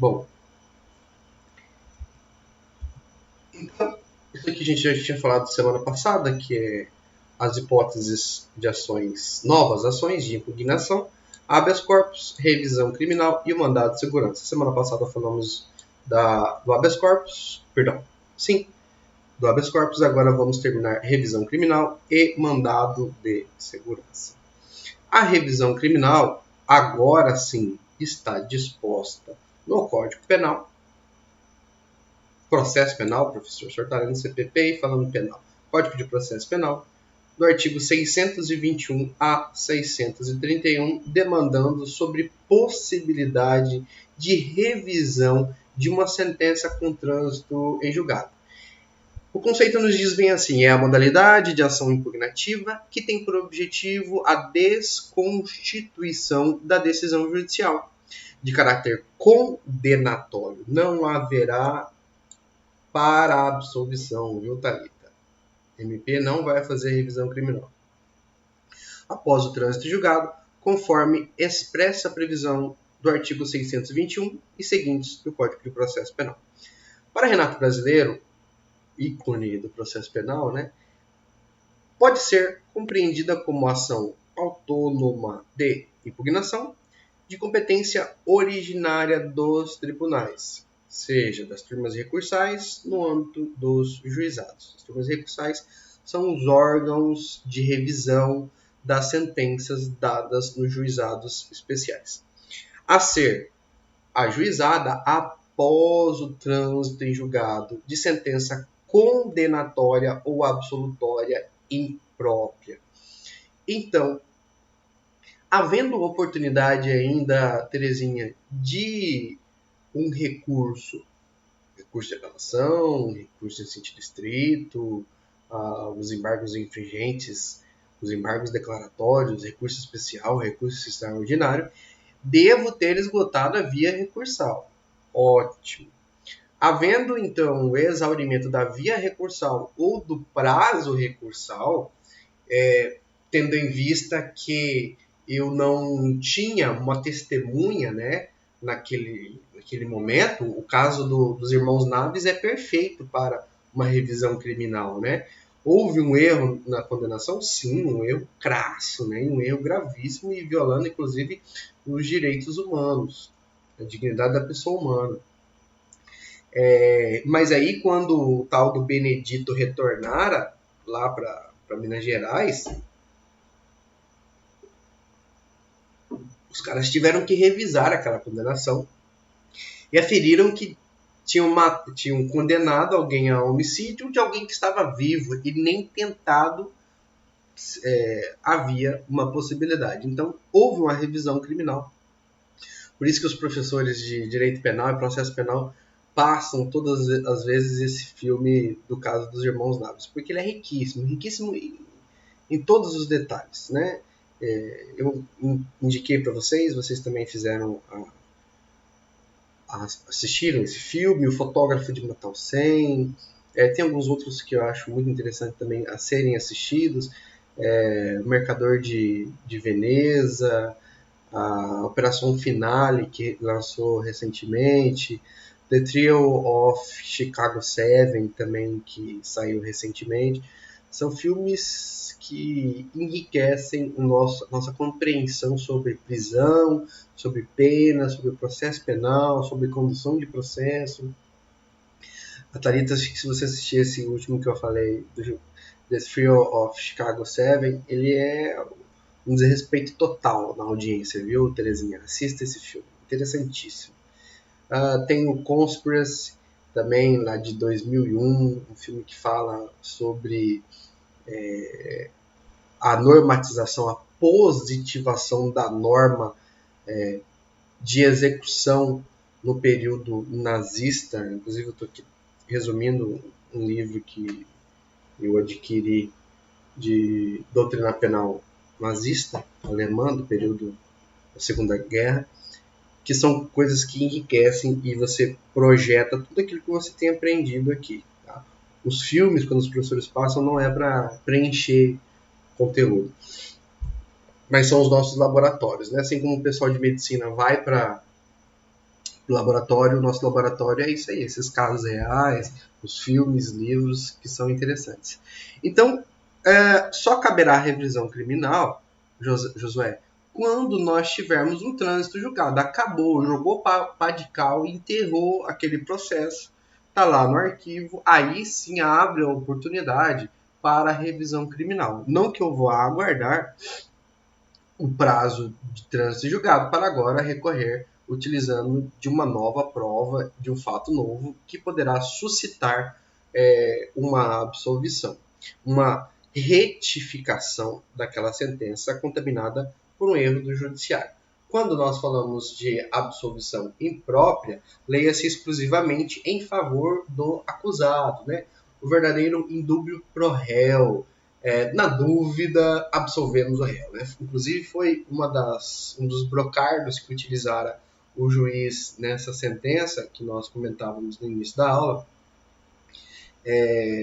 Bom, então, isso aqui a gente já tinha falado semana passada, que é as hipóteses de ações, novas ações de impugnação, habeas corpus, revisão criminal e o mandado de segurança. Semana passada falamos do habeas corpus, perdão, sim, do habeas corpus, agora vamos terminar revisão criminal e mandado de segurança. A revisão criminal, agora sim, está disposta no Código Penal. Processo Penal, professor, o senhor está lendo CPP e falando penal. Código de Processo Penal, do artigo 621 a 631, demandando sobre possibilidade de revisão de uma sentença com trânsito em julgado. O conceito nos diz bem assim, é a modalidade de ação impugnativa que tem por objetivo a desconstituição da decisão judicial, de caráter condenatório. Não haverá para absolvição, viu, Thalita? MP não vai fazer revisão criminal. Após o trânsito julgado, conforme expressa a previsão do artigo 621 e seguintes do Código de Processo Penal. Para Renato Brasileiro, ícone do processo penal, né, pode ser compreendida como ação autônoma de impugnação de competência originária dos tribunais, seja das turmas recursais no âmbito dos juizados. As turmas recursais são os órgãos de revisão das sentenças dadas nos juizados especiais, a ser ajuizada após o trânsito em julgado de sentença condenatória ou absolutória imprópria. Então, havendo oportunidade ainda, Terezinha, de um recurso de apelação, recurso em sentido estrito, os embargos infringentes, os embargos declaratórios, recurso especial, recurso extraordinário, devo ter esgotado a via recursal. Ótimo. Havendo, então, o exaurimento da via recursal ou do prazo recursal, tendo em vista que eu não tinha uma testemunha, né, naquele momento, o caso dos irmãos Naves é perfeito para uma revisão criminal, né? Houve um erro na condenação? Sim, um erro crasso, né? Um erro gravíssimo e violando, inclusive, os direitos humanos, a dignidade da pessoa humana. Mas aí, quando o tal do Benedito retornara lá para Minas Gerais, os caras tiveram que revisar aquela condenação e aferiram que tinham condenado alguém a homicídio de alguém que estava vivo e nem tentado havia uma possibilidade. Então, houve uma revisão criminal. Por isso que os professores de Direito Penal e Processo Penal passam todas as vezes esse filme do caso dos irmãos Naves, porque ele é riquíssimo, riquíssimo em todos os detalhes, né? Eu indiquei para vocês também fizeram assistiram esse filme, O Fotógrafo de Natal 100, tem alguns outros que eu acho muito interessante também a serem assistidos, O Mercador de Veneza, a Operação Finale, que lançou recentemente, The Trio of Chicago 7, também, que saiu recentemente. São filmes que enriquecem nossa compreensão sobre prisão, sobre pena, sobre processo penal, sobre condução de processo. A Thalita, acho que se você assistir esse último que eu falei, do The Trio of Chicago 7, ele é um desrespeito total na audiência, viu, Terezinha? Assista esse filme, interessantíssimo. Tem o Conspiracy, também, lá de 2001, um filme que fala sobre a normatização, a positivação da norma de execução no período nazista. Inclusive, eu estou aqui resumindo um livro que eu adquiri de doutrina penal nazista, alemã, do período da Segunda Guerra, que são coisas que enriquecem e você projeta tudo aquilo que você tem aprendido aqui. Tá? Os filmes, quando os professores passam, não é para preencher conteúdo, mas são os nossos laboratórios. Né? Assim como o pessoal de medicina vai para laboratório, o nosso laboratório é isso aí, esses casos reais, os filmes, livros que são interessantes. Então, só caberá a revisão criminal, Josué, quando nós tivermos um trânsito julgado. Acabou, jogou pá de cal e enterrou aquele processo, está lá no arquivo, aí sim abre a oportunidade para a revisão criminal. Não que eu vá aguardar o prazo de trânsito julgado para agora recorrer utilizando de uma nova prova, de um fato novo, que poderá suscitar uma absolvição, uma retificação daquela sentença contaminada por um erro do judiciário. Quando nós falamos de absolvição imprópria, leia-se exclusivamente em favor do acusado, né? O verdadeiro indúbio pro réu. Na dúvida, absolvemos o réu. Né? Inclusive, foi um dos brocardos que utilizara o juiz nessa sentença, que nós comentávamos no início da aula,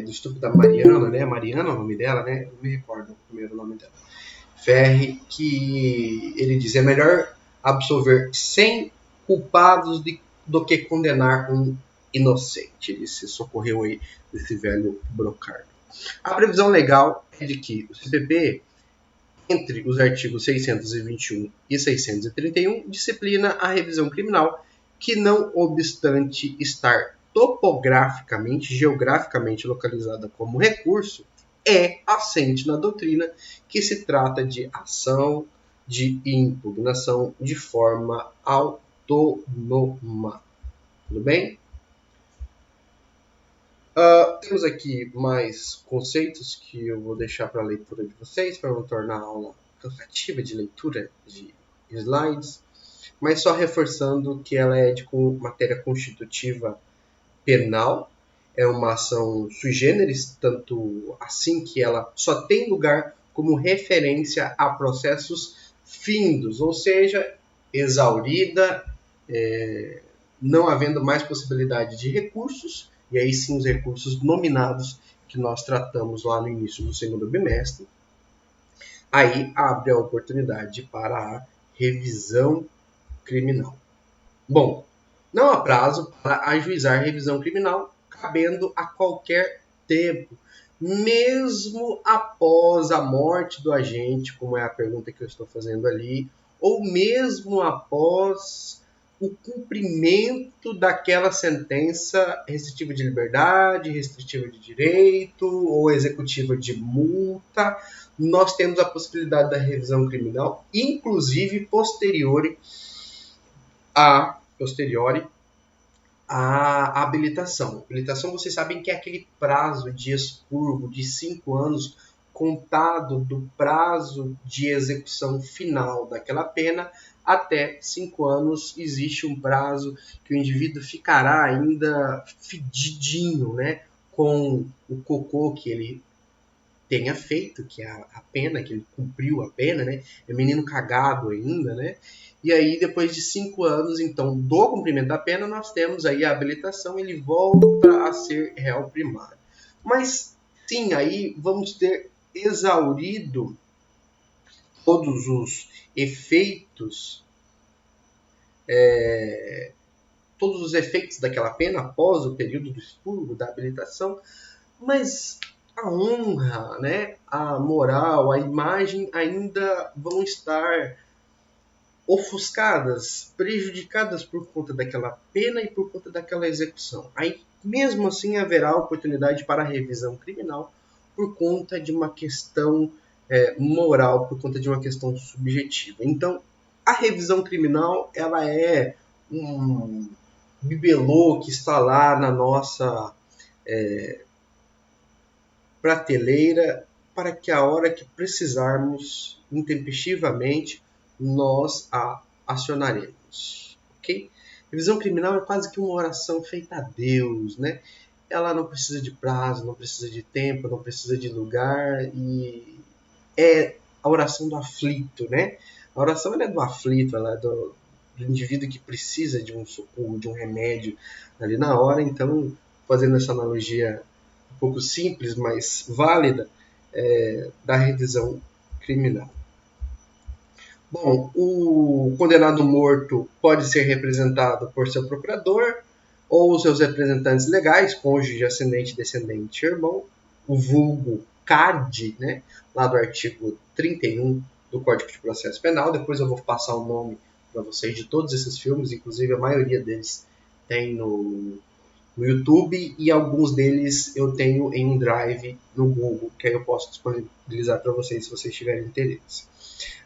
do estupro da Mariana, né? Mariana é o nome dela, né? Não me recordo o primeiro nome dela. Ferri, que ele diz, é melhor absolver 100 culpados do que condenar um inocente. Ele se socorreu aí desse velho brocardo. A previsão legal é de que o CPP, entre os artigos 621 e 631, disciplina a revisão criminal, que não obstante estar topograficamente, geograficamente localizada como recurso, é assente na doutrina que se trata de ação de impugnação de forma autônoma. Tudo bem? Temos aqui mais conceitos que eu vou deixar para a leitura de vocês, para não tornar a aula cansativa de leitura de slides, mas só reforçando que ela é de matéria constitutiva penal, é uma ação sui generis, tanto assim que ela só tem lugar como referência a processos findos, ou seja, exaurida, não havendo mais possibilidade de recursos, e aí sim os recursos nominados que nós tratamos lá no início do segundo bimestre, aí abre a oportunidade para a revisão criminal. Bom, não há prazo para ajuizar revisão criminal, cabendo a qualquer tempo, mesmo após a morte do agente, como é a pergunta que eu estou fazendo ali, ou mesmo após o cumprimento daquela sentença restritiva de liberdade, restritiva de direito ou executiva de multa, nós temos a possibilidade da revisão criminal, inclusive posterior à habilitação. Habilitação, vocês sabem que é aquele prazo de expurgo de 5 anos contado do prazo de execução final daquela pena até 5 anos. Existe um prazo que o indivíduo ficará ainda fedidinho, né, com o cocô que ele tenha feito, que é a pena, que ele cumpriu a pena, né? É menino cagado ainda, né? E aí, depois de 5 anos, então, do cumprimento da pena, nós temos aí a habilitação, ele volta a ser réu primário. Mas, sim, aí vamos ter exaurido todos os efeitos, todos os efeitos daquela pena após o período do expurgo, da habilitação, mas a honra, né, a moral, a imagem ainda vão estar ofuscadas, prejudicadas por conta daquela pena e por conta daquela execução. Aí, mesmo assim, haverá oportunidade para a revisão criminal por conta de uma questão moral, por conta de uma questão subjetiva. Então, a revisão criminal, ela é um bibelô que está lá na nossa prateleira para que a hora que precisarmos intempestivamente nós a acionaremos, ok? Revisão criminal é quase que uma oração feita a Deus, né? Ela não precisa de prazo, não precisa de tempo, não precisa de lugar e é a oração do aflito, né? A oração ela é do aflito, ela é do indivíduo que precisa de um socorro, de um remédio ali na hora. Então, fazendo essa analogia um pouco simples, mas válida, da revisão criminal. Bom, o condenado morto pode ser representado por seu procurador ou seus representantes legais, cônjuge, ascendente, descendente, irmão, o vulgo CAD, né, lá do artigo 31 do Código de Processo Penal. Depois eu vou passar o nome para vocês de todos esses filmes, inclusive a maioria deles tem no YouTube e alguns deles eu tenho em um drive no Google, que aí eu posso disponibilizar para vocês se vocês tiverem interesse.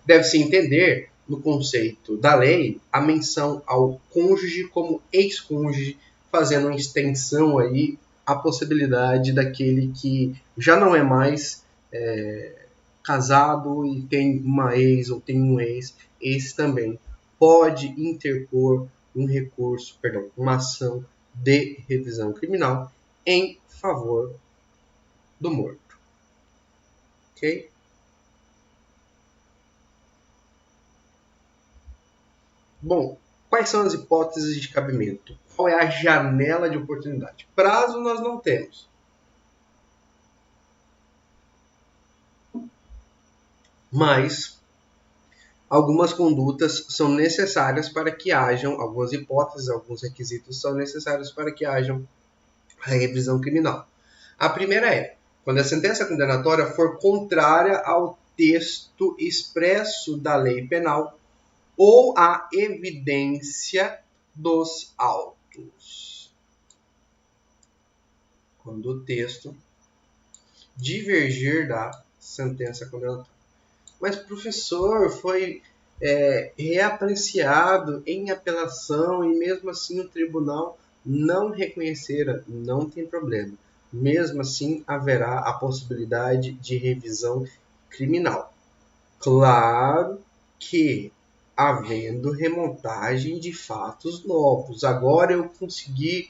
Deve-se entender, no conceito da lei, a menção ao cônjuge como ex-cônjuge, fazendo uma extensão aí à possibilidade daquele que já não é mais casado e tem uma ex ou tem um ex, esse também pode interpor um recurso, perdão, uma ação de revisão criminal em favor do morto. Ok? Bom, quais são as hipóteses de cabimento? Qual é a janela de oportunidade? Prazo nós não temos. Mas algumas condutas são necessárias para que hajam, algumas hipóteses, alguns requisitos são necessários para que hajam a revisão criminal. A primeira é, quando a sentença condenatória for contrária ao texto expresso da lei penal ou à evidência dos autos. Quando o texto divergir da sentença condenatória. Mas, professor, foi reapreciado em apelação e mesmo assim o tribunal não reconhecera, não tem problema. Mesmo assim, haverá a possibilidade de revisão criminal. Claro que havendo remontagem de fatos novos. Agora eu consegui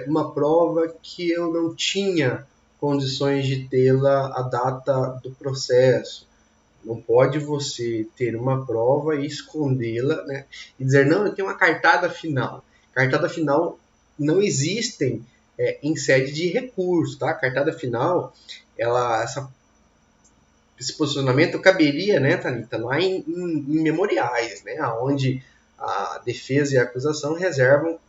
uma prova que eu não tinha condições de tê-la à data do processo. Não pode você ter uma prova e escondê-la, né? E dizer, não, eu tenho uma cartada final. Cartada final não existem em sede de recurso, tá? Cartada final, esse posicionamento caberia, né, Thalita, lá em memoriais, né? Onde a defesa e a acusação reservam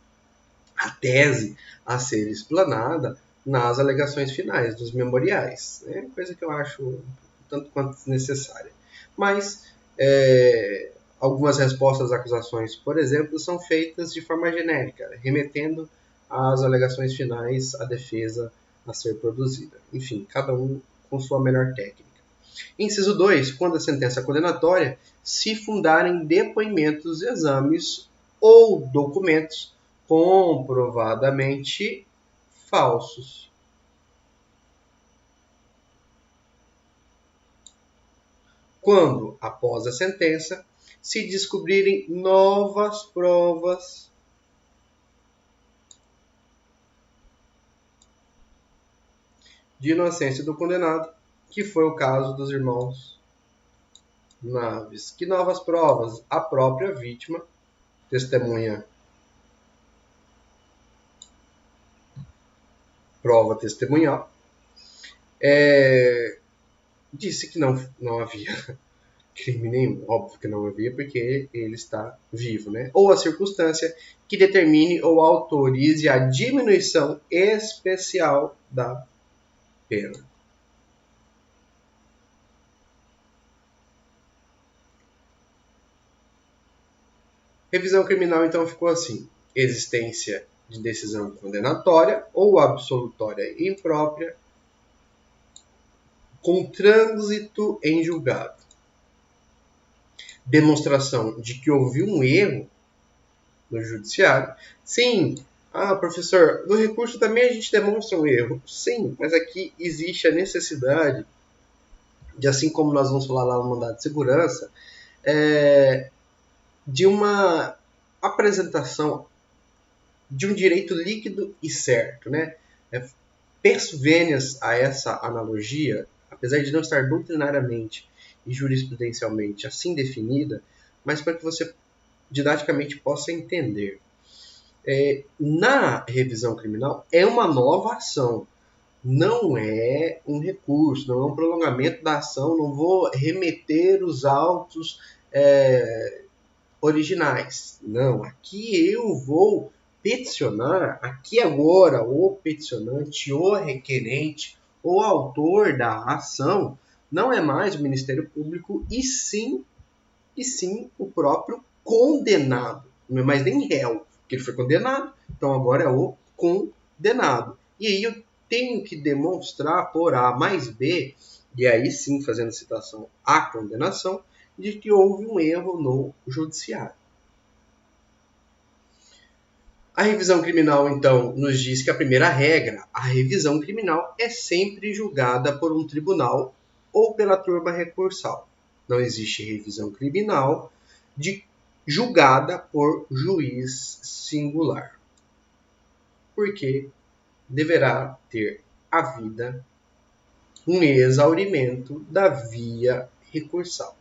a tese a ser explanada nas alegações finais dos memoriais. Né? Coisa que eu acho tanto quanto necessária. Mas algumas respostas às acusações, por exemplo, são feitas de forma genérica, remetendo às alegações finais à defesa a ser produzida. Enfim, cada um com sua melhor técnica. Inciso 2. Quando a sentença condenatória se fundar em depoimentos, exames ou documentos comprovadamente falsos. Quando, após a sentença, se descobrirem novas provas de inocência do condenado, que foi o caso dos irmãos Naves. Que novas provas? A própria vítima, testemunha, prova testemunhal, disse que não havia crime nenhum. Óbvio que não havia, porque ele está vivo, né? Ou a circunstância que determine ou autorize a diminuição especial da pena. Revisão criminal, então, ficou assim. Existência de decisão condenatória ou absolutória imprópria com trânsito em julgado. Demonstração de que houve um erro no judiciário. Sim, professor, no recurso também a gente demonstra um erro. Sim, mas aqui existe a necessidade de, assim como nós vamos falar lá no mandado de segurança, de uma apresentação de um direito líquido e certo, né? Persuvênias a essa analogia, apesar de não estar doutrinariamente e jurisprudencialmente assim definida, mas para que você didaticamente possa entender. Na revisão criminal é uma nova ação, não é um recurso, não é um prolongamento da ação, não vou remeter os autos originais. Não, aqui eu vou peticionar, aqui agora o peticionante, o requerente, o autor da ação não é mais o Ministério Público e sim o próprio condenado. Não é mais nem réu, porque ele foi condenado, então agora é o condenado. E aí eu tenho que demonstrar por A mais B, e aí sim fazendo citação à condenação, de que houve um erro no judiciário. A revisão criminal, então, nos diz que a primeira regra, a revisão criminal, é sempre julgada por um tribunal ou pela turma recursal. Não existe revisão criminal julgada por juiz singular, porque deverá ter havida um exaurimento da via recursal.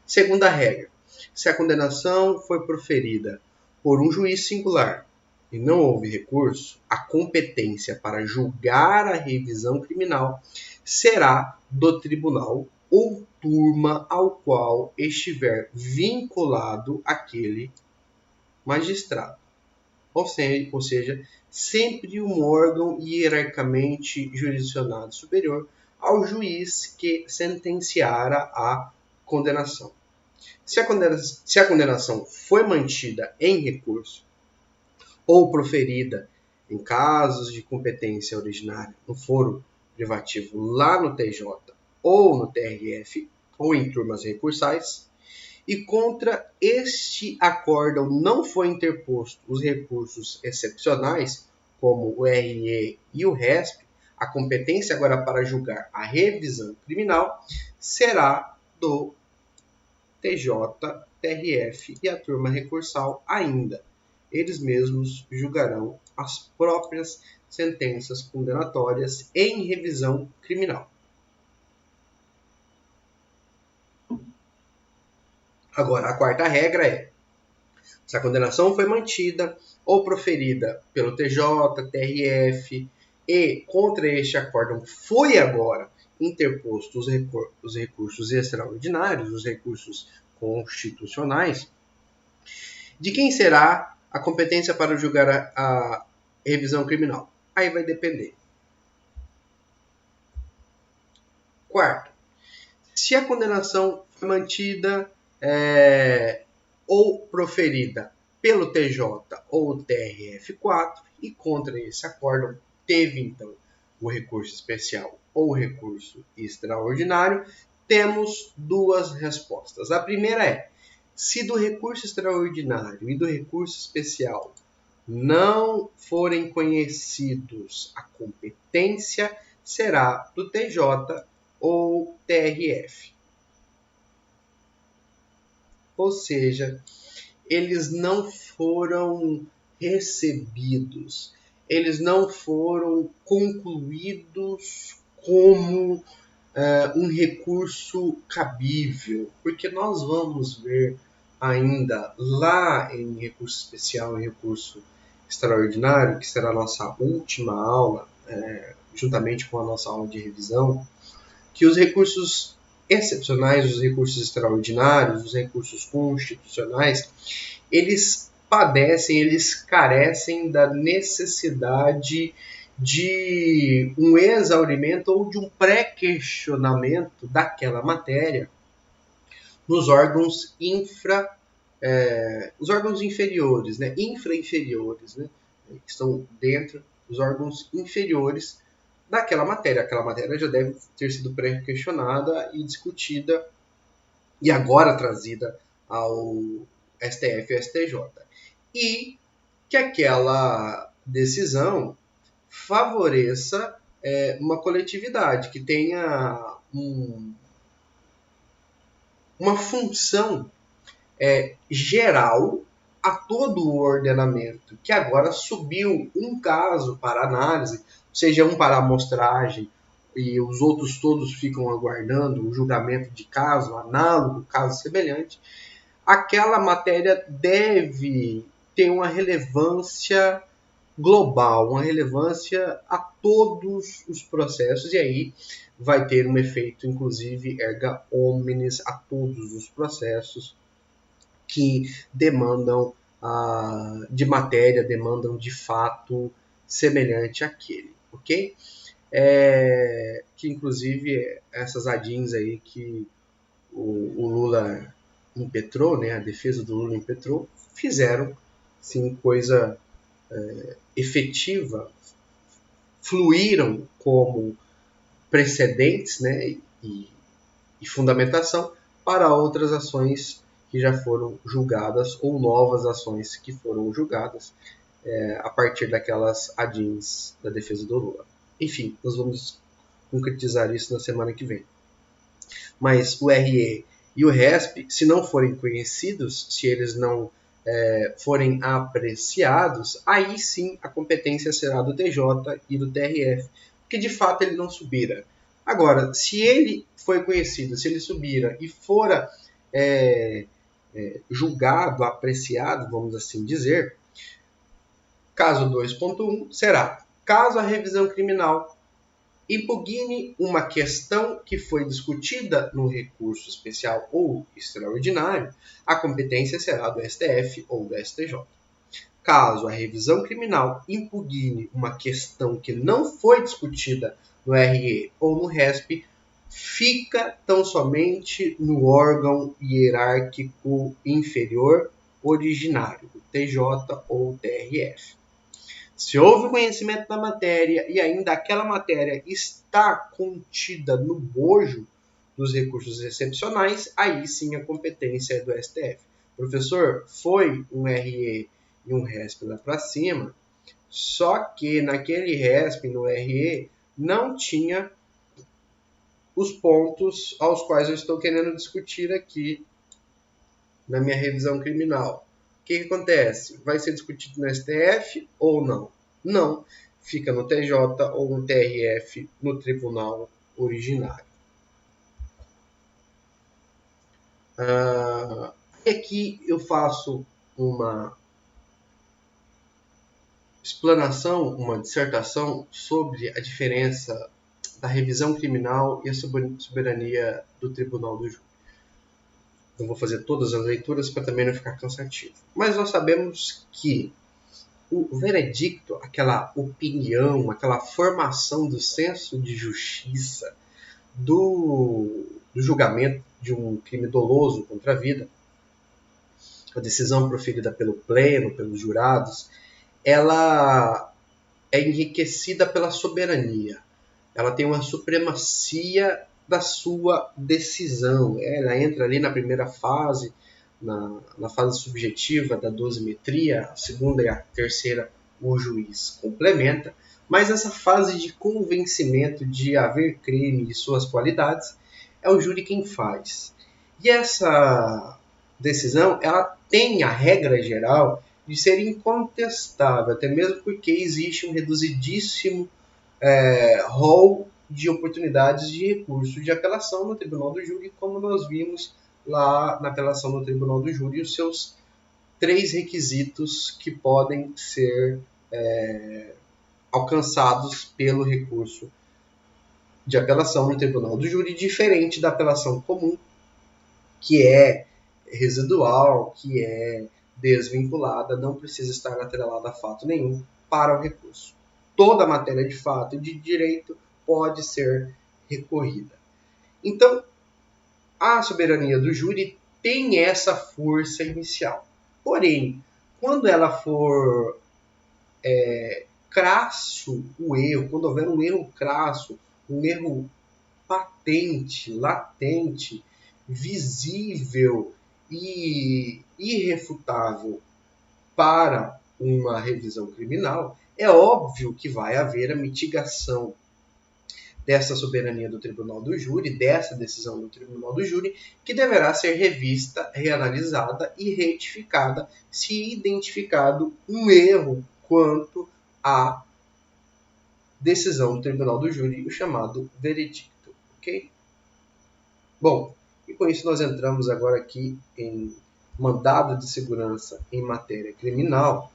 Segunda regra, se a condenação foi proferida por um juiz singular e não houve recurso, a competência para julgar a revisão criminal será do tribunal ou turma ao qual estiver vinculado aquele magistrado. Ou seja, sempre um órgão hierarquicamente jurisdicionado superior ao juiz que sentenciara a condenação. Se a condenação foi mantida em recurso ou proferida em casos de competência originária no foro privativo lá no TJ ou no TRF ou em turmas recursais, e contra este acórdão não foi interposto os recursos excepcionais, como o RE e o RESP, a competência agora para julgar a revisão criminal será do TJ, TRF e a turma recursal ainda. Eles mesmos julgarão as próprias sentenças condenatórias em revisão criminal. Agora, a quarta regra é: se a condenação foi mantida ou proferida pelo TJ, TRF e contra este acórdão foi agora interposto os recursos extraordinários, os recursos constitucionais, de quem será a competência para julgar a revisão criminal? Aí vai depender. Quarto, se a condenação foi mantida ou proferida pelo TJ ou TRF4 e contra esse acórdão teve então o recurso especial ou o recurso extraordinário, temos duas respostas. A primeira é: se do recurso extraordinário e do recurso especial não forem conhecidos, a competência será do TJ ou TRF. Ou seja, eles não foram recebidos, eles não foram concluídos como um recurso cabível, porque nós vamos ver ainda lá em recurso especial e recurso extraordinário, que será a nossa última aula, juntamente com a nossa aula de revisão, que os recursos excepcionais, os recursos extraordinários, os recursos constitucionais, eles padecem, eles carecem da necessidade de um exaurimento ou de um pré-questionamento daquela matéria nos órgãos os órgãos inferiores, infra-inferiores, que estão dentro dos órgãos inferiores daquela matéria. Aquela matéria já deve ter sido pré-questionada e discutida e agora trazida ao STF e STJ. E que aquela decisão favoreça uma coletividade, que tenha uma função geral a todo o ordenamento, que agora subiu um caso para análise, seja um para amostragem, e os outros todos ficam aguardando o julgamento de caso análogo, caso semelhante, aquela matéria deve ter uma relevância global, uma relevância a todos os processos, e aí vai ter um efeito, inclusive, erga omnes a todos os processos, que demandam de matéria, demandam de fato semelhante àquele, ok? Que inclusive essas ADINs aí que o Lula impetrou, né, a defesa do Lula impetrou, fizeram sim coisa efetiva, fluíram como precedentes, né, e fundamentação para outras ações que já foram julgadas ou novas ações que foram julgadas a partir daquelas ADINs da defesa do Lula. Enfim, nós vamos concretizar isso na semana que vem. Mas o RE e o RESP, se não forem conhecidos, se eles não forem apreciados, aí sim a competência será do TJ e do TRF, porque de fato ele não subira. Agora, se ele foi conhecido, se ele subira e fora julgado, apreciado, vamos assim dizer, caso 2.1 será: caso a revisão criminal impugne uma questão que foi discutida no recurso especial ou extraordinário, a competência será do STF ou do STJ. Caso a revisão criminal impugne uma questão que não foi discutida no RE ou no RESP, fica tão somente no órgão hierárquico inferior originário, o TJ ou o TRF. Se houve conhecimento da matéria e ainda aquela matéria está contida no bojo dos recursos excepcionais, aí sim a competência é do STF. Professor, foi um RE e um RESP lá para cima, só que naquele RESP, no RE, não tinha os pontos aos quais eu estou querendo discutir aqui na minha revisão criminal. O que acontece? Vai ser discutido no STF ou não? Não. Fica no TJ ou no TRF, no tribunal originário. Aqui eu faço uma explanação, uma dissertação sobre a diferença da revisão criminal e a soberania do tribunal do júri. Não vou fazer todas as leituras para também não ficar cansativo. Mas nós sabemos que o veredicto, aquela opinião, aquela formação do senso de justiça, do julgamento de um crime doloso contra a vida, a decisão proferida pelo pleno, pelos jurados, ela é enriquecida pela soberania. Ela tem uma supremacia da sua decisão. Ela entra ali na primeira fase, na fase subjetiva da dosimetria, a segunda e a terceira o juiz complementa, mas essa fase de convencimento de haver crime e suas qualidades é o júri quem faz. E essa decisão, ela tem a regra geral de ser incontestável, até mesmo porque existe um reduzidíssimo rol de oportunidades de recurso de apelação no Tribunal do Júri, como nós vimos lá na apelação no Tribunal do Júri, os seus 3 requisitos que podem ser alcançados pelo recurso de apelação no Tribunal do Júri, diferente da apelação comum, que é residual, que é desvinculada, não precisa estar atrelada a fato nenhum para o recurso. Toda matéria de fato e de direito pode ser recorrida. Então, a soberania do júri tem essa força inicial. Porém, quando ela for crasso o erro, quando houver um erro crasso, um erro patente, latente, visível e irrefutável para uma revisão criminal, é óbvio que vai haver a mitigação dessa soberania do Tribunal do Júri, dessa decisão do Tribunal do Júri, que deverá ser revista, reanalisada e retificada se identificado um erro quanto à decisão do Tribunal do Júri, o chamado veredicto, ok? Bom, e com isso nós entramos agora aqui em mandado de segurança em matéria criminal.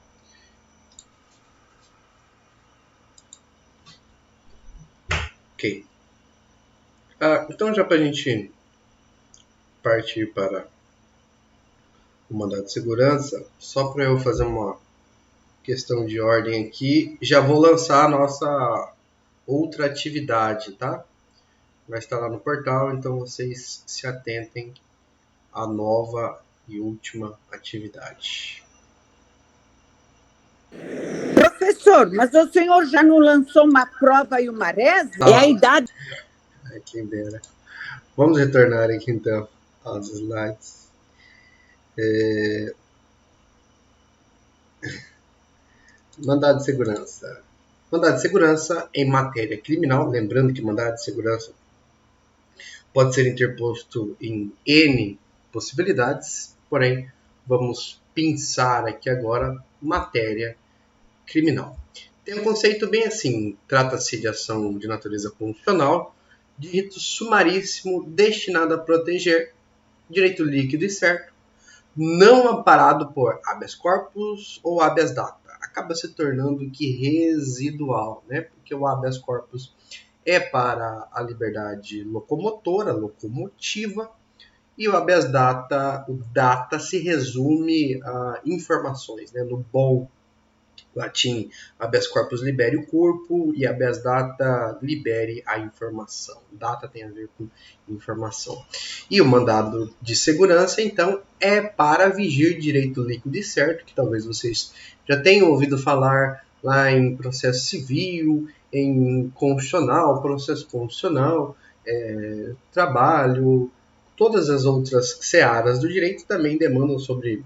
Ok. Então já para a gente partir para o mandado de segurança, só para eu fazer uma questão de ordem aqui, já vou lançar a nossa outra atividade, tá? Vai estar lá no portal, então vocês se atentem à nova e última atividade. Professor, mas o senhor já não lançou uma prova e uma reza? É a idade. Quem dera. Vamos retornar aqui então aos slides. Mandado de segurança. Mandado de segurança em matéria criminal, lembrando que mandado de segurança pode ser interposto em N possibilidades, porém, vamos pensar aqui agora matéria criminal. Tem um conceito bem assim, trata-se de ação de natureza constitucional, de rito sumaríssimo destinado a proteger direito líquido e certo, não amparado por habeas corpus ou habeas data. Acaba se tornando que residual, né? Porque o habeas corpus é para a liberdade locomotora, locomotiva, e o habeas data, o data se resume a informações, né? No bom latim, habeas corpus libere o corpo e habeas data libere a informação. Data tem a ver com informação. E o mandado de segurança, então, é para vigir direito líquido e certo, que talvez vocês já tenham ouvido falar lá em processo civil, em constitucional, processo constitucional, trabalho, todas as outras searas do direito também demandam sobre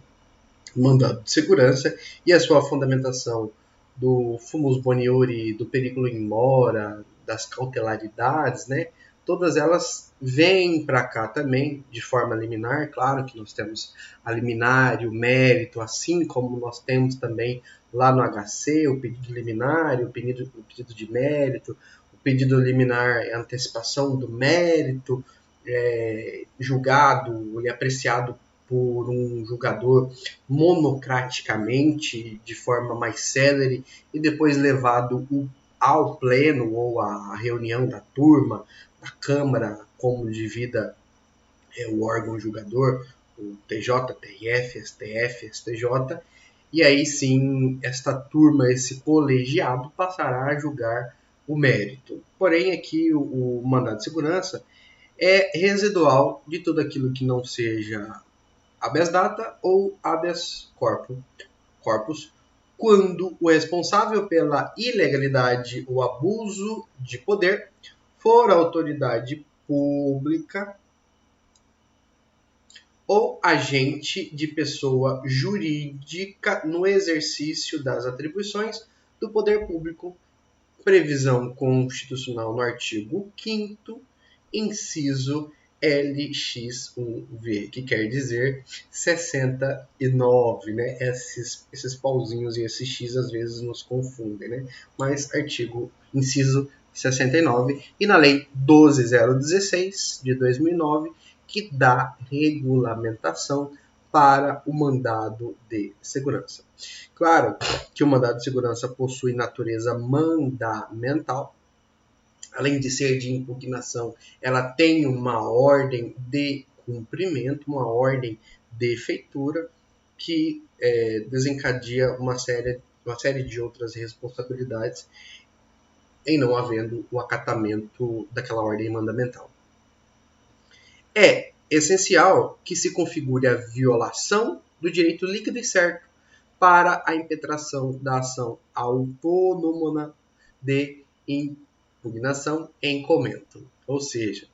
mandado de segurança e a sua fundamentação do fumus boniuri, do periculo in mora, das cautelaridades, né? Todas elas vêm para cá também de forma liminar. Claro que nós temos a liminar e o mérito, assim como nós temos também lá no HC o pedido liminar, o pedido de mérito, o pedido liminar é a antecipação do mérito, julgado e apreciado por um julgador monocraticamente, de forma mais célere, e depois levado ao pleno ou à reunião da turma, da Câmara, como divida o órgão julgador, o TJ, TRF, STF, STJ, e aí sim esta turma, esse colegiado, passará a julgar o mérito. Porém, aqui o mandado de segurança é residual de tudo aquilo que não seja habeas data ou habeas corpus, quando o responsável pela ilegalidade ou abuso de poder for a autoridade pública ou agente de pessoa jurídica no exercício das atribuições do poder público, previsão constitucional no artigo 5º, inciso LX1V, que quer dizer 69, né? Esses pauzinhos e esses X às vezes nos confundem, né? Mas artigo, inciso 69, e na lei 12.016 de 2009, que dá regulamentação para o mandado de segurança. Claro que o mandado de segurança possui natureza mandamental. Além de ser de impugnação, ela tem uma ordem de cumprimento, uma ordem de feitura, que desencadeia uma série de outras responsabilidades em não havendo o acatamento daquela ordem mandamental. É essencial que se configure a violação do direito líquido e certo para a impetração da ação autônoma de impugnação em comento. Ou seja,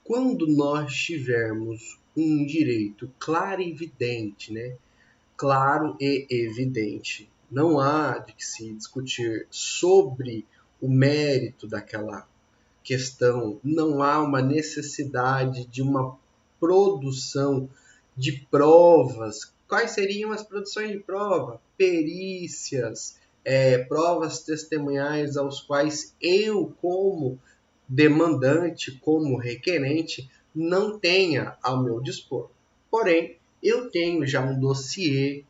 quando nós tivermos um direito claro e evidente, né? Claro e evidente, não há de que se discutir sobre o mérito daquela questão, não há uma necessidade de uma produção de provas. Quais seriam as produções de prova? Perícias, provas testemunhais aos quais eu, como demandante, como requerente, não tenha ao meu dispor. Porém, eu tenho já um dossiê,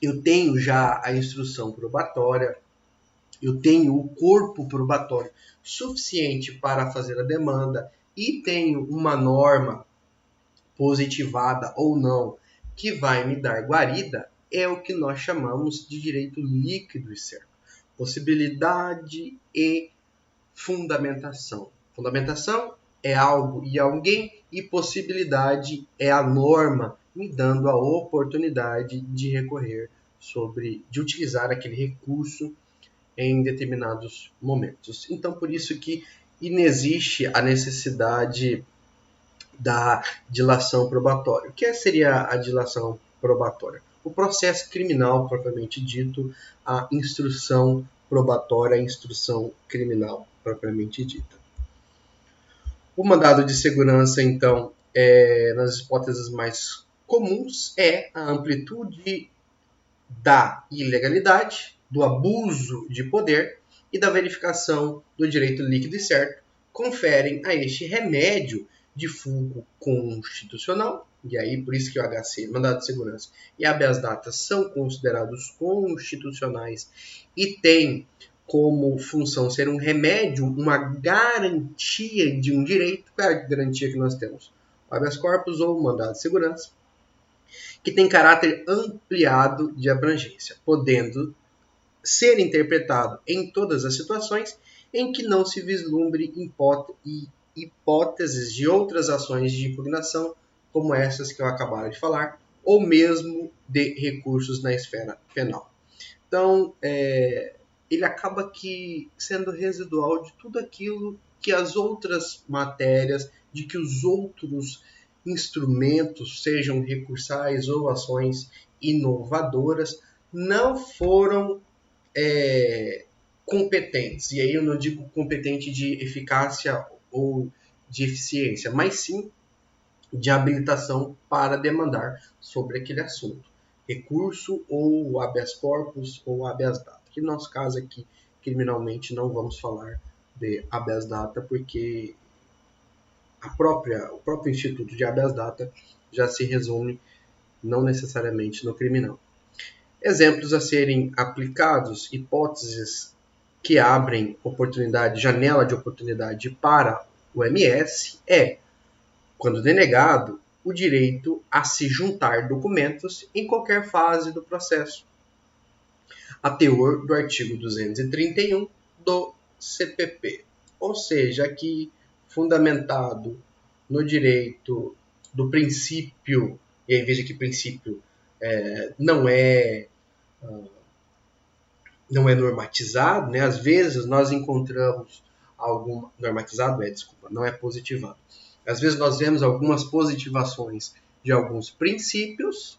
eu tenho já a instrução probatória, eu tenho o corpo probatório suficiente para fazer a demanda e tenho uma norma positivada ou não, que vai me dar guarida, é o que nós chamamos de direito líquido e certo. Possibilidade e fundamentação. Fundamentação é algo e alguém, e possibilidade é a norma, me dando a oportunidade de recorrer de utilizar aquele recurso em determinados momentos. Então, por isso que inexiste a necessidade da dilação probatória. O que seria a dilação probatória? O processo criminal, propriamente dito, a instrução probatória, a instrução criminal, propriamente dita. O mandado de segurança, então, nas hipóteses mais comuns, é a amplitude da ilegalidade, do abuso de poder e da verificação do direito líquido e certo, conferem a este remédio de fulcro constitucional, e aí por isso que o HC, mandado de segurança, e a habeas data são considerados constitucionais e têm como função ser um remédio, uma garantia de um direito. Qual é a garantia que nós temos? O habeas corpus ou o mandado de segurança, que tem caráter ampliado de abrangência, podendo ser interpretado em todas as situações em que não se vislumbre hipóteses de outras ações de impugnação, como essas que eu acabara de falar, ou mesmo de recursos na esfera penal. Então, ele acaba sendo residual de tudo aquilo que as outras matérias, de que os outros instrumentos, sejam recursais ou ações inovadoras, não foram competentes. E aí eu não digo competente de eficácia ou de eficiência, mas sim de habilitação para demandar sobre aquele assunto. Recurso ou habeas corpus ou habeas data. Que no nosso caso aqui, criminalmente, não vamos falar de habeas data, porque o próprio instituto de habeas data já se resume não necessariamente no criminal. Exemplos a serem aplicados, hipóteses que abrem janela de oportunidade para o MS quando denegado, o direito a se juntar documentos em qualquer fase do processo, a teor do artigo 231 do CPP. Ou seja, aqui fundamentado no direito do princípio, e aí veja que princípio não é normatizado, né? Às vezes nós encontramos não é positivado. Às vezes nós vemos algumas positivações de alguns princípios,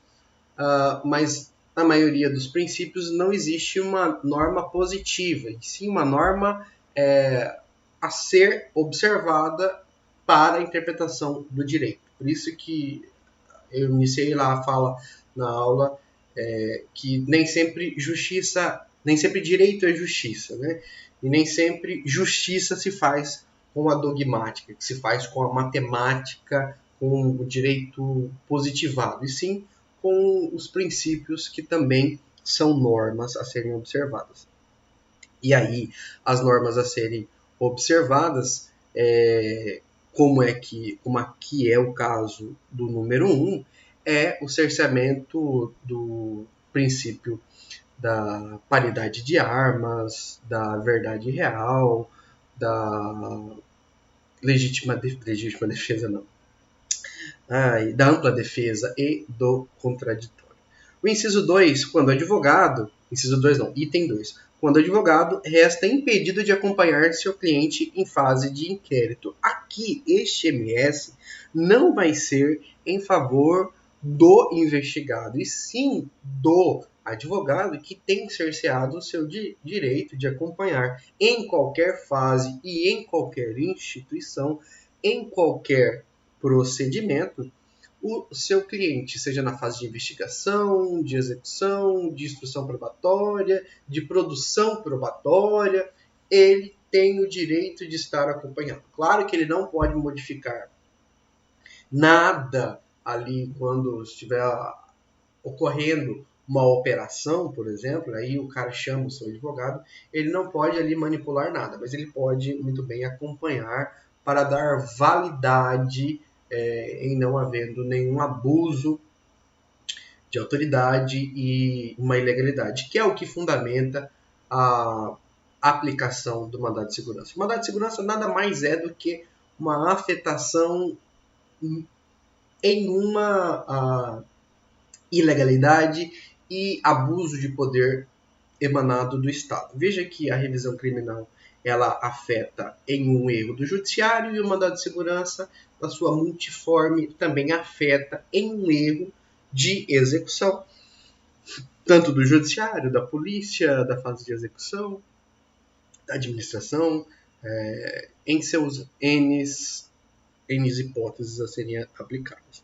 mas na maioria dos princípios não existe uma norma positiva, e sim uma norma a ser observada para a interpretação do direito. Por isso que eu iniciei lá a fala na aula que nem sempre direito é justiça, né? E nem sempre justiça se faz com a dogmática, que se faz com a matemática, com o direito positivado, e sim com os princípios que também são normas a serem observadas. E aí, as normas a serem observadas, como aqui é o caso do número 1, é o cerceamento do princípio da paridade de armas, da verdade real, da legítima defesa não, da ampla defesa e do contraditório. O inciso 2, quando advogado, item 2, quando advogado resta impedido de acompanhar seu cliente em fase de inquérito. Aqui, este MS não vai ser em favor do investigado, e sim do advogado, que tem cerceado o seu direito de acompanhar em qualquer fase e em qualquer instituição, em qualquer procedimento, o seu cliente, seja na fase de investigação, de execução, de instrução probatória, de produção probatória, ele tem o direito de estar acompanhando. Claro que ele não pode modificar nada ali quando estiver ocorrendo uma operação, por exemplo, aí o cara chama o seu advogado, ele não pode ali manipular nada, mas ele pode muito bem acompanhar para dar validade em não havendo nenhum abuso de autoridade e uma ilegalidade, que é o que fundamenta a aplicação do mandado de segurança. O mandado de segurança nada mais é do que uma afetação em uma ilegalidade e abuso de poder emanado do Estado. Veja que a revisão criminal ela afeta em um erro do judiciário e o mandado de segurança, na sua multiforme, também afeta em um erro de execução, tanto do judiciário, da polícia, da fase de execução, da administração, em seus N hipóteses a serem aplicadas.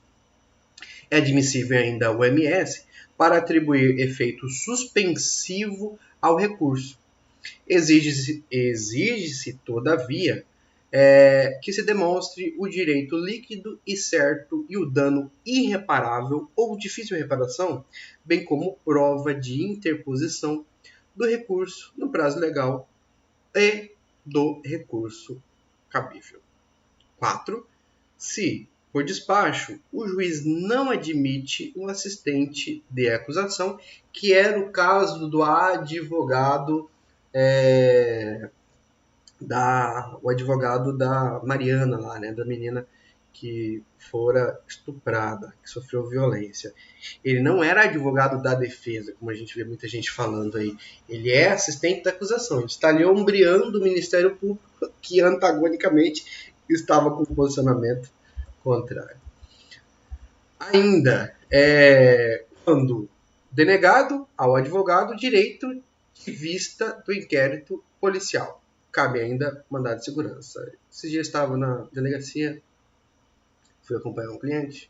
É admissível ainda o MS para atribuir efeito suspensivo ao recurso. Exige-se todavia, que se demonstre o direito líquido e certo e o dano irreparável ou difícil reparação, bem como prova de interposição do recurso no prazo legal e do recurso cabível. 4. Se, por despacho, o juiz não admite um assistente de acusação, que era o caso do advogado o advogado da Mariana lá, né, da menina que fora estuprada, que sofreu violência. Ele não era advogado da defesa, como a gente vê muita gente falando aí. Ele é assistente da acusação. Ele está ali ombreando o Ministério Público, que antagonicamente estava com um posicionamento contrário. Ainda, quando denegado ao advogado direito de vista do inquérito policial. Cabe ainda mandado de segurança. Esses dias estava na delegacia, fui acompanhar um cliente,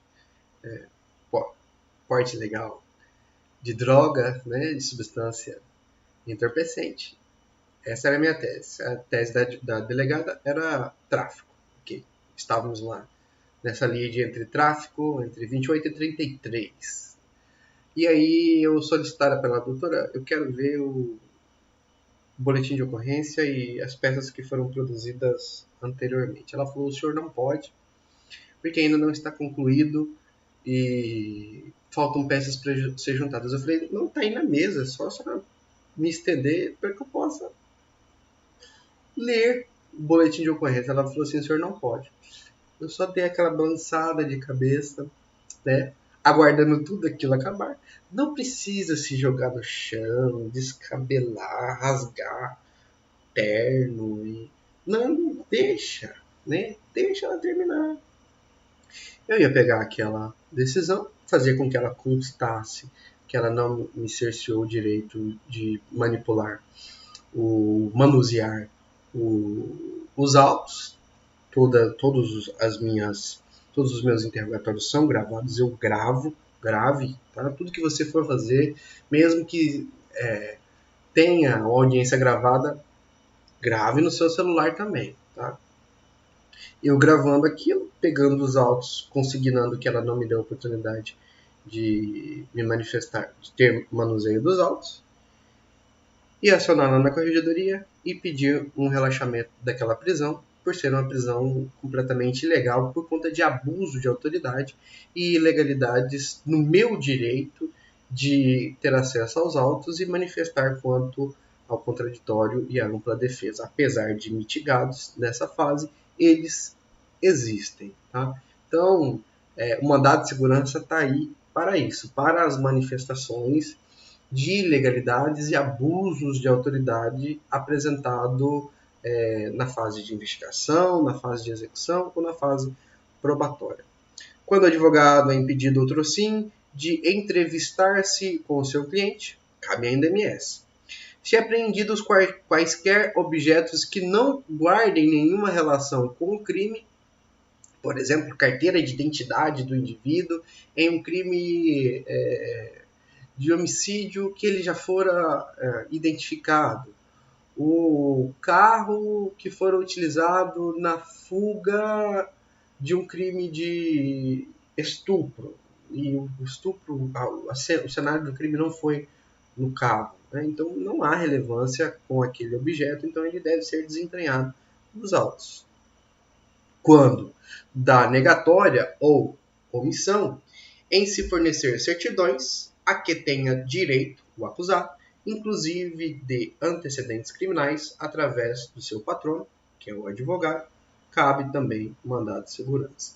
porte legal de droga, né, de substância entorpecente. Essa era a minha tese. A tese da delegada era tráfico. Okay. Estávamos lá nessa lide entre tráfico, entre 28 e 33. E aí eu solicitara pela doutora, eu quero ver o boletim de ocorrência e as peças que foram produzidas anteriormente. Ela falou, o senhor não pode, porque ainda não está concluído e faltam peças para ser juntadas. Eu falei, não, está aí na mesa, é só me estender para que eu possa ler o boletim de ocorrência. Ela falou assim, o senhor não pode. Eu só dei aquela balançada de cabeça, né, aguardando tudo aquilo acabar. Não precisa se jogar no chão, descabelar, rasgar terno. Não, deixa, né? Deixa ela terminar. Eu ia pegar aquela decisão, fazer com que ela constasse que ela não me cerceou o direito de manipular, manusear os autos. Todos os meus interrogatórios são gravados, eu grave, tá? Tudo que você for fazer, mesmo que tenha a audiência gravada, grave no seu celular também, tá? Eu gravando aquilo, pegando os autos, consignando que ela não me deu a oportunidade de me manifestar, de ter manuseio dos autos, e acionar lá na corregedoria e pedir um relaxamento daquela prisão, por ser uma prisão completamente ilegal por conta de abuso de autoridade e ilegalidades no meu direito de ter acesso aos autos e manifestar quanto ao contraditório e à ampla defesa. Apesar de mitigados nessa fase, eles existem. Tá? Então, o mandado de segurança está aí para isso, para as manifestações de ilegalidades e abusos de autoridade apresentado na fase de investigação, na fase de execução ou na fase probatória. Quando o advogado é impedido outro sim de entrevistar-se com o seu cliente, cabe ainda MS. Se apreendidos quaisquer objetos que não guardem nenhuma relação com o crime, por exemplo, carteira de identidade do indivíduo, em um crime de homicídio que ele já fora identificado, o carro que fora utilizado na fuga de um crime de estupro, e o estupro, o cenário do crime não foi no carro, né? Então não há relevância com aquele objeto, então ele deve ser desentranhado dos autos. quando da negatória ou omissão em se fornecer certidões a que tenha direito o acusado, inclusive de antecedentes criminais, através do seu patrono, que é o advogado, cabe também mandado de segurança.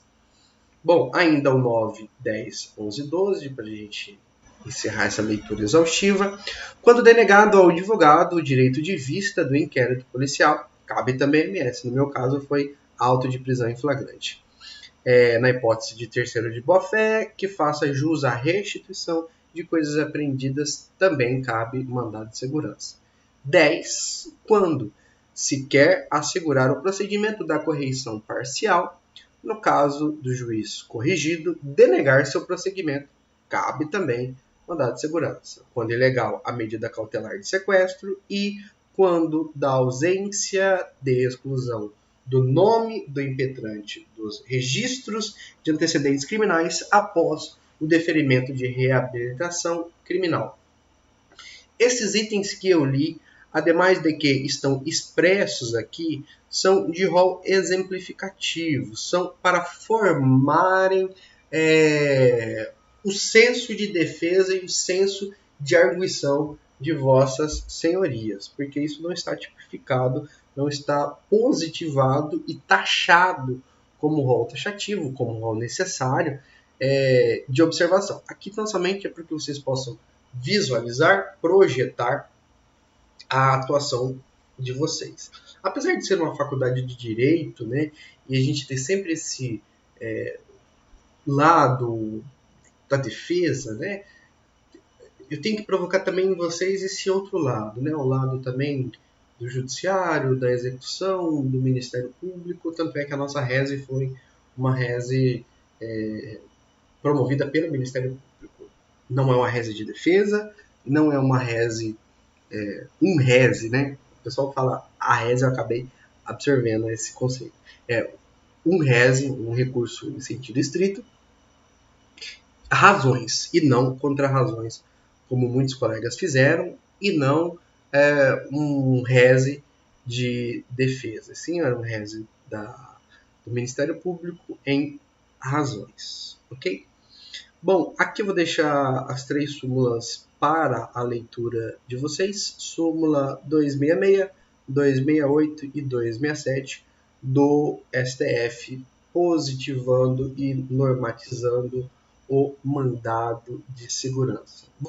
Bom, ainda o 9, 10, 11 e 12, para a gente encerrar essa leitura exaustiva. Quando denegado ao advogado o direito de vista do inquérito policial, cabe também MS. No meu caso, foi auto de prisão em flagrante. Na hipótese de terceiro de boa-fé, que faça jus à restituição de coisas apreendidas, também cabe mandado de segurança. 10. Quando se quer assegurar o procedimento da correição parcial, no caso do juiz corrigido denegar seu prosseguimento, cabe também mandado de segurança. Quando ilegal, a medida cautelar de sequestro e quando da ausência de exclusão do nome do impetrante dos registros de antecedentes criminais após o deferimento de reabilitação criminal. Esses itens que eu li, ademais de que estão expressos aqui, são de rol exemplificativo, são para formarem o senso de defesa e o senso de arguição de vossas senhorias, porque isso não está tipificado, não está positivado e taxado como rol taxativo, como rol necessário de observação. Aqui tão somente é para que vocês possam visualizar, projetar a atuação de vocês. Apesar de ser uma faculdade de direito, né, e a gente ter sempre esse lado da defesa, né, eu tenho que provocar também em vocês esse outro lado, né, o lado também do judiciário, da execução, do Ministério Público, tanto é que a nossa reze foi uma reze promovida pelo Ministério Público. Não é uma reze de defesa, não é uma reze, um reze, né? O pessoal fala a reze, eu acabei absorvendo esse conceito. Um reze, um recurso em sentido estrito, razões e não contra-razões, como muitos colegas fizeram, e não um reze de defesa. Sim, era um reze do Ministério Público em razões. Ok? Bom, aqui eu vou deixar as 3 súmulas para a leitura de vocês. Súmula 266, 268 e 267 do STF, positivando e normatizando o mandado de segurança.